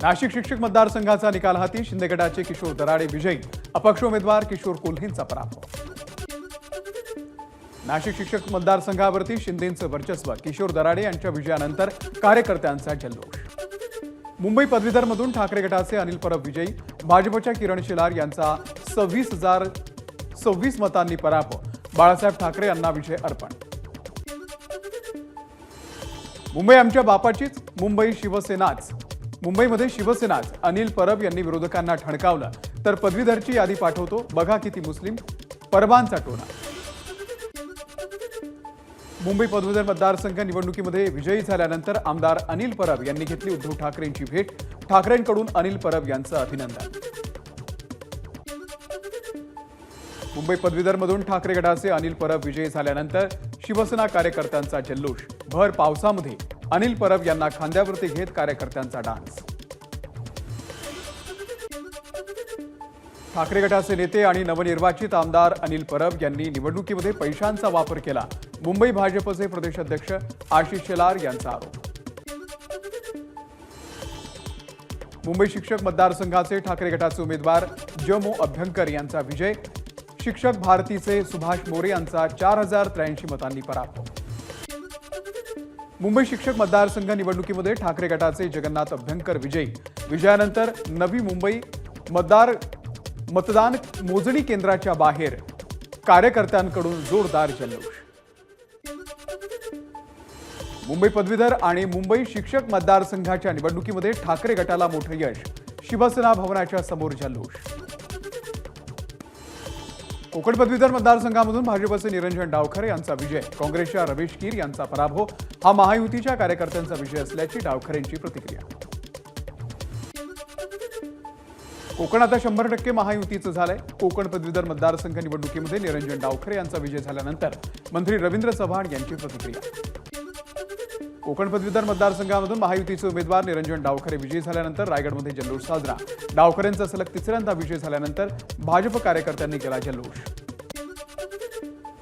नाशिक शिक्षक मतदारसंघाचा निकाल हाती, शिंदे गटाचे किशोर दराडे विजयी, अपक्ष उमेदवार किशोर कोल्हेंचा पराभव। नाशिक शिक्षक मतदारसंघावरती शिंदेंचं वर्चस्व, किशोर दराडे यांच्या विजयानंतर कार्यकर्त्यांचा जल्लोष। मुंबई पदवीधरमधून ठाकरे गटाचे अनिल परब विजयी, भाजपच्या किरण शेलार यांचा 26,026 मतांनी पराभव, बाळासाहेब ठाकरे यांना विजय अर्पण। मुंबई आमच्या बापाचीच, मुंबईमध्ये शिवसेनाच, अनिल परब यांनी विरोधकांना ठणकावलं, तर पदवीधरची यादी पाठवतो, बघा किती मुस्लिम, परबांचा टोना। मुंबई पदवीधर मतदारसंघ निवडणुकीमध्ये विजयी झाल्यानंतर आमदार अनिल परब यांनी घेतली उद्धव ठाकरेंची भेट, ठाकरेंकडून अनिल परब यांचं अभिनंदन। मुंबई पदवीधरमधून ठाकरे गटाचे अनिल परब विजयी झाल्यानंतर शिवसेना कार्यकर्त्यांचा जल्लोष, भर पावसामध्ये अनिल परब यांना खांद्यावरती घेत कार्यकर्त्यांचा डान्स। ठाकरे गटाचे नेते आणि नवनिर्वाचित आमदार अनिल परब यांनी निवडणुकीमध्ये पैशांचा वापर केला, मुंबई भाजपचे प्रदेशाध्यक्ष आशिष शेलार यांचा आरोप। मुंबई शिक्षक मतदारसंघाचे ठाकरे गटाचे उमेदवार जमो अभ्यंकर यांचा विजय, शिक्षक भारतीचे सुभाष मोरे यांचा 4083 मतांनी पराभव। मुंबई शिक्षक मतदारसंघ निवडणुकीमध्ये ठाकरे गटाचे जगन्नाथ अभ्यंकर विजयी, विजयानंतर नवी मुंबई मतदान मोजणी केंद्राच्या बाहेर कार्यकर्त्यांकडून जोरदार जल्लोष। मुंबई पदवीधर आणि मुंबई शिक्षक मतदारसंघाच्या निवडणुकीमध्ये ठाकरे गटाला मोठं यश, शिवसेना भवनाच्या समोर जल्लोष। कोकण पदवीधर मतदारसंघामधून भाजपचे निरंजन डावखरे यांचा विजय, काँग्रेसच्या रमेश कीर यांचा पराभव, हा महायुतीच्या कार्यकर्त्यांचा विजय असल्याची डावखरेंची प्रतिक्रिया। कोकण आता 100% महायुतीचं झालंय। कोकण पदवीधर मतदारसंघ निवडणुकीमध्ये निरंजन डावखरे यांचा विजय झाल्यानंतर मंत्री रवींद्र चव्हाण यांची प्रतिक्रिया। कोकण पदवीधर मतदारसंघामधून महायुतीचे उमेदवार निरंजन डावखरे विजयी झाल्यानंतर रायगडमध्ये जल्लोष साजरा, डावखरेंचा सलग तिसऱ्यांदा विजय झाल्यानंतर भाजप कार्यकर्त्यांनी केला जल्लोष।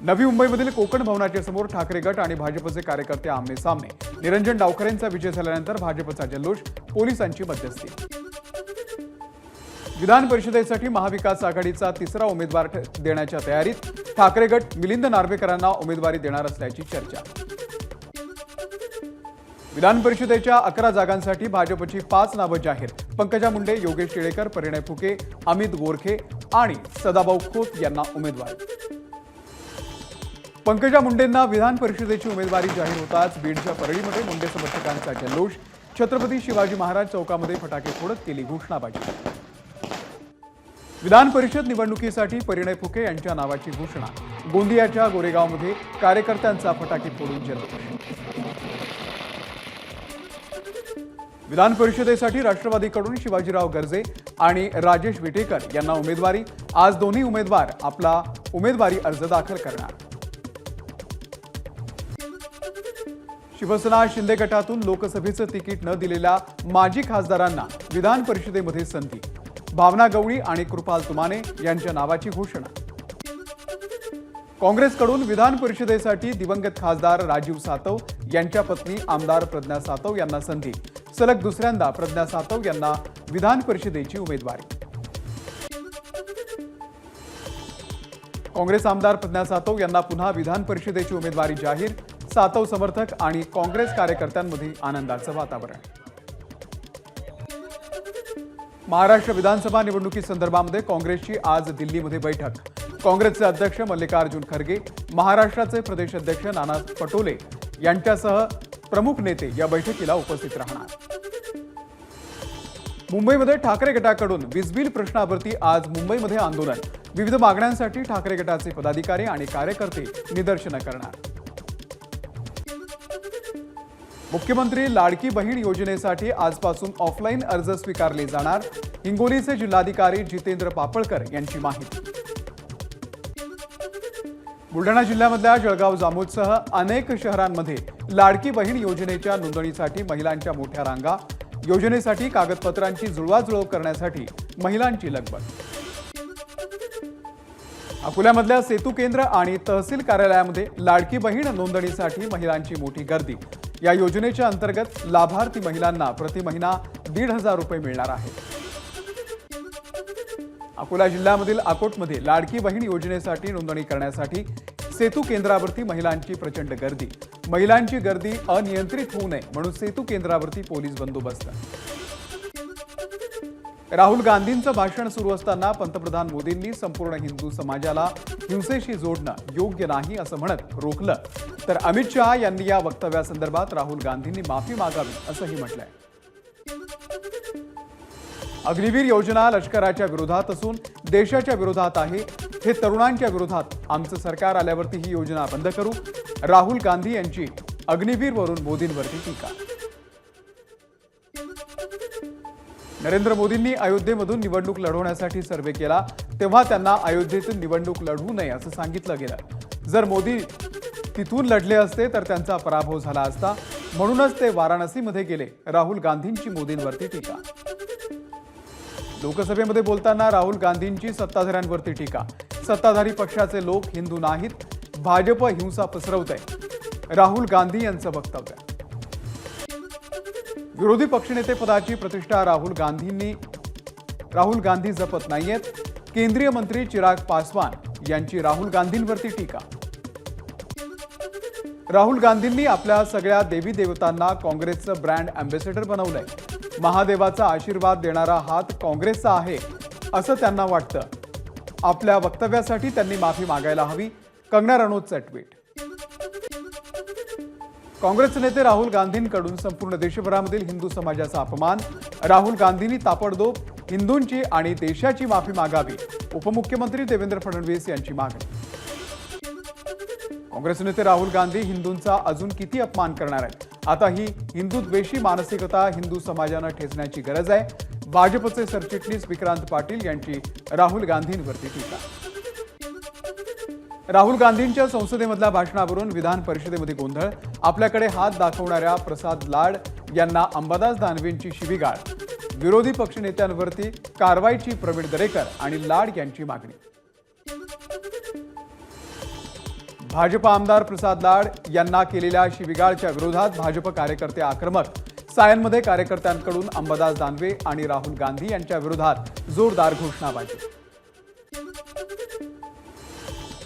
नवी मुंबईमधील कोकण भवनाच्या समोर ठाकरे गट आणि भाजपचे कार्यकर्ते आमने सामने, निरंजन डावखरेंचा विजय झाल्यानंतर भाजपचा जल्लोष, पोलिसांची मध्यस्थी। विधान परिषदेसाठी महाविकास आघाडीचा तिसरा उमेदवार देण्याच्या तयारीत, ठाकरे गट मिलिंद नार्वेकरांना उमेदवारी देणार असल्याची चर्चा। विधान परिषदेच्या 11 जागांसाठी भाजपची 5 नावं जाहीर, पंकजा मुंडे, योगेश टिळेकर, परिणय फुके, अमित गोरखे आणि सदाभाऊ खोत यांना उमेदवारी। पंकजा मुंडेंना विधान परिषदेची उमेदवारी जाहीर होताच बीडच्या परळीमध्ये मुंडे समर्थकांचा जल्लोष, छत्रपती शिवाजी महाराज चौकामध्ये फटाके फोडत केली घोषणाबाजी। विधान परिषद निवडणुकीसाठी परिणय फुके यांच्या नावाची घोषणा, गोंदियाच्या गोरेगावमध्ये कार्यकर्त्यांचा फटाके फोडून जल्लोष। विधान परिषदेसाठी राष्ट्रवादीकडून शिवाजीराव गर्जे आणि राजेश विटेकर यांना उमेदवारी, आज दोन्ही उमेदवार आपला उमेदवारी अर्ज दाखल करणार। शिवसेना शिंदे गटातून लोकसभेचं तिकीट न दिलेल्या माजी खासदारांना विधान परिषदेमध्ये संधी, भावना गवळी आणि कृपाल तुमाने यांच्या नावाची घोषणा। काँग्रेसकडून विधान परिषदेसाठी दिवंगत खासदार राजीव सातव यांच्या पत्नी आमदार प्रज्ञा सातव यांना संधी, सलग दुसऱ्यांदा प्रज्ञा सातव यांना विधान परिषदेची उमेदवारी। काँग्रेस आमदार प्रज्ञा सातव यांना पुन्हा विधान परिषदेची उमेदवारी जाहीर, सातव समर्थक आणि काँग्रेस कार्यकर्त्यांमध्ये आनंदाचं वातावरण। महाराष्ट्र विधानसभा निवडणुकीसंदर्भामध्ये काँग्रेसची आज दिल्लीमध्ये बैठक, काँग्रेसचे अध्यक्ष मल्लिकार्जुन खरगे, महाराष्ट्राचे प्रदेशाध्यक्ष नाना पटोले यांच्यासह प्रमुख नेते या बैठकीला उपस्थित राहणार। मुंबईमध्ये ठाकरे गटाकडून वीज बिल प्रश्नावरती आज मुंबईमध्ये आंदोलन, विविध मागण्यांसाठी ठाकरे गटाचे पदाधिकारी आणि कार्यकर्ते निदर्शनं करणार। मुख्यमंत्री लाडकी बहीण योजनेसाठी आजपासून ऑफलाईन अर्ज स्वीकारले जाणार, हिंगोलीचे जिल्हाधिकारी जितेंद्र पापळकर यांची माहिती। बुलढाणा जिल्ह्यामधल्या जळगाव जामोदसह अनेक शहरांमध्ये लाडकी बहीण योजनेच्या नोंदणीसाठी महिलांच्या मोठ्या रांगा, योजनेसाठी कागदपत्रांची जुळवाजुळव करण्यासाठी महिलांची लगबग। अकोल्यामधल्या सेतू केंद्र आणि तहसील कार्यालयामध्ये लाडकी बहीण नोंदणीसाठी महिलांची मोठी गर्दी, या योजनेच्या अंतर्गत लाभार्थी महिलांना प्रति महिना 1,500 रुपये मिळणार आहेत. अकोला जिल्ह्यामधील अकोटमध्ये लाडकी बहीण योजनेसाठी नोंदणी करण्यासाठी सेतू केंद्रावरती महिलांची प्रचंड गर्दी. महिलांची गर्दी अनियंत्रित होऊ नये म्हणून सेतू केंद्रावरती पोलीस बंदोबस्त. राहुल गांधींचं भाषण सुरू असताना पंतप्रधान मोदींनी संपूर्ण हिंदू समाजाला हिंसेशी जोडणं योग्य नाही असं म्हणत रोखलं, तर अमित शहा यांनी या वक्तव्यासंदर्भात राहुल गांधींनी माफी मागावी असंही म्हटलंय. अग्निवीर योजना लष्कराच्या विरोधात असून देशाच्या विरोधात आहे. हे तरुणांच्या विरोधात. आमचं सरकार आल्यावरती ही योजना बंद करू. राहुल गांधी यांची अग्निवीरवरून मोदींवरती टीका. नरेंद्र मोदींनी अयोध्येमधून निवडणूक लढवण्यासाठी सर्व्हे केला तेव्हा त्यांना अयोध्येतून निवडणूक लढवू नये असं सांगितलं गेलं. जर मोदी तिथून लढले असते तर त्यांचा पराभव झाला असता. म्हणूनच ते वाराणसीमध्ये गेले. राहुल गांधींची मोदींवरती टीका. लोकसभेमध्ये बोलताना राहुल गांधींची सत्ताधाऱ्यांवरती टीका. सत्ताधारी पक्षाचे लोक हिंदू नाहीत, भाजप हिंसा पसरवतंय. राहुल गांधी यांचं वक्तव्य. विरोधी पक्षनेते पदाची प्रतिष्ठा राहुल गांधी जपत नाहीयेत. केंद्रीय मंत्री चिराग पासवान यांची राहुल गांधींवरती टीका. राहुल गांधींनी आपल्या सगळ्या देवी देवतांना काँग्रेसचं ब्रँड अँबॅसेडर बनवलंय. महादेवाचा आशीर्वाद देणारा हात काँग्रेसचा आहे असं त्यांना वाटतं. आपल्या वक्तव्यासाठी त्यांनी माफी मागायला हवी. कंगना रनौतचं ट्विट. काँग्रेस नेते राहुल गांधींकडून संपूर्ण देशभरामधील हिंदू समाजाचा अपमान. राहुल गांधींनी ताबडतोब हिंदूंची आणि देशाची माफी मागावी. उपमुख्यमंत्री देवेंद्र फडणवीस यांची मागणी. काँग्रेस नेते राहुल गांधी हिंदूंचा अजून किती अपमान करणार आहेत. आता ही हिंदुद्वेषी मानसिकता हिंदू समाजानं ठेचण्याची गरज आहे. भाजपचे सरचिटणीस विक्रांत पाटील यांची राहुल गांधींवरती टीका. राहुल गांधींच्या संसदेमधल्या भाषणावरून विधान परिषदेमध्ये गोंधळ. आपल्याकडे हात दाखवणाऱ्या प्रसाद लाड यांना अंबादास दानवेंची शिवीगाळ. विरोधी पक्षनेत्यांवरती कारवाईची प्रवीण दरेकर आणि लाड यांची मागणी. भाजप आमदार प्रसाद लाड यांना केलेल्या शिवीगाळच्या विरोधात भाजप कार्यकर्ते आक्रमक. सायनमध्ये कार्यकर्त्यांकडून अंबादास दानवे आणि राहुल गांधी यांच्या विरोधात जोरदार घोषणाबाजी.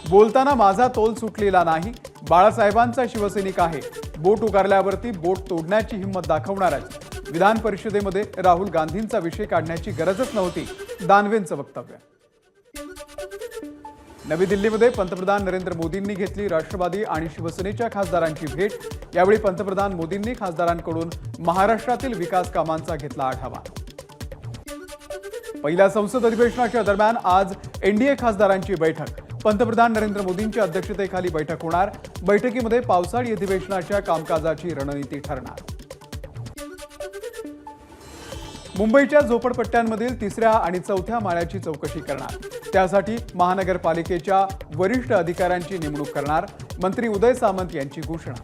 बोलताना माझा तोल सुटलेला नाही. बाळासाहेबांचा शिवसैनिक आहे. बोट उगारल्यावरती बोट तोडण्याची हिंमत दाखवणारच. विधान परिषदेमध्ये राहुल गांधींचा विषय काढण्याची गरजच नव्हती. दानवेंचं वक्तव्य. नवी दिल्लीमध्ये पंतप्रधान नरेंद्र मोदींनी घेतली राष्ट्रवादी आणि शिवसेनेच्या खासदारांची भेट. यावेळी पंतप्रधान मोदींनी खासदारांकडून महाराष्ट्रातील विकास कामांचा घेतला आढावा. पहिल्या संसद अधिवेशनाच्या दरम्यान आज एनडीए खासदारांची बैठक. पंतप्रधान नरेंद्र मोदींच्या अध्यक्षतेखाली बैठक होणार. बैठकीमध्ये पावसाळी अधिवेशनाच्या कामकाजाची रणनीती ठरणार. मुंबईच्या झोपडपट्ट्यांमधील 3ऱ्या आणि 4थ्या माळ्याची चौकशी करणार. त्यासाठी महानगरपालिकेच्या वरिष्ठ अधिकाऱ्यांची नेमणूक करणार. मंत्री उदय सामंत यांची घोषणा.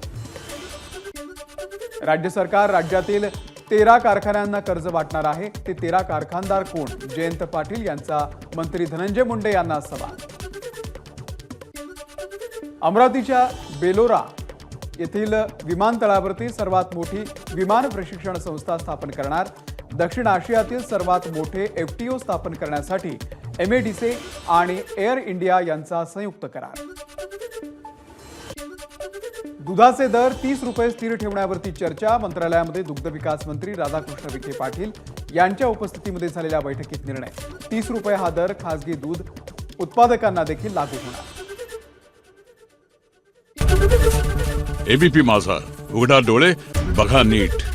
राज्य सरकार राज्यातील 13 कारखान्यांना कर्ज वाटणार आहे. ते 13 कारखानदार कोण? जयंत पाटील यांचा मंत्री धनंजय मुंडे यांना सवाल. अमरावतीच्या बेलोरा येथील विमानतळावरती सर्वात मोठी विमान प्रशिक्षण संस्था स्थापन करणार. दक्षिण आशियातील सर्वात मोठे FTO स्थापन करण्यासाठी MADC आणि एअर इंडिया यांचा संयुक्त करार. दुधाचे दर 30 रुपये स्थिर ठेवण्यावरती चर्चा. मंत्रालयामध्ये दुग्ध विकास मंत्री राधाकृष्ण विखे पाटील यांच्या उपस्थितीमध्ये झालेल्या बैठकीत निर्णय. 30 रुपये हा दर खासगी दूध उत्पादकांना देखील लागू होणार. ABP माझा, उघडा डोळे बघा नीट.